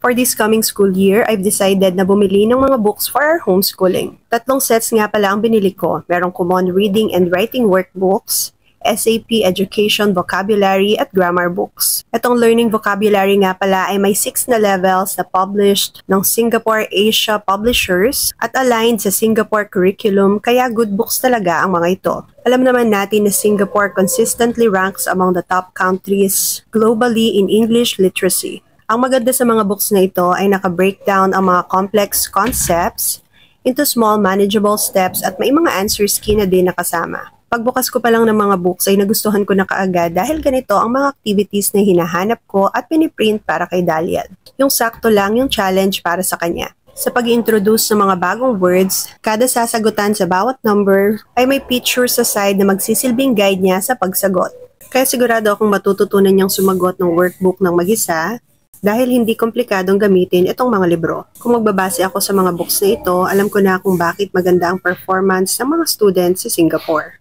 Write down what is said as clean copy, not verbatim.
For this coming school year, I've decided na bumili ng mga books for our homeschooling. 3 sets nga pala ang binili ko. Merong Common Reading and Writing Workbooks, SAP Education Vocabulary at Grammar Books. Itong learning vocabulary nga pala ay may 6 na levels na published ng Singapore Asia Publishers at aligned sa Singapore curriculum, kaya good books talaga ang mga ito. Alam naman natin na Singapore consistently ranks among the top countries globally in English literacy. Ang maganda sa mga books na ito ay naka-breakdown ang mga complex concepts into small manageable steps at may mga answers key na din nakasama. Pagbukas ko pa lang ng mga books ay nagustuhan ko na kaagad dahil ganito ang mga activities na hinahanap ko at piniprint para kay Dalian. Yung sakto lang yung challenge para sa kanya. Sa pag-introduce ng mga bagong words, kada sasagutan sa bawat number ay may picture sa side na magsisilbing guide niya sa pagsagot. Kaya sigurado akong matututunan niyang sumagot ng workbook ng mag-isa dahil hindi komplikadong gamitin itong mga libro. Kung magbabase ako sa mga books na ito, alam ko na kung bakit maganda ang performance ng mga students sa Singapore.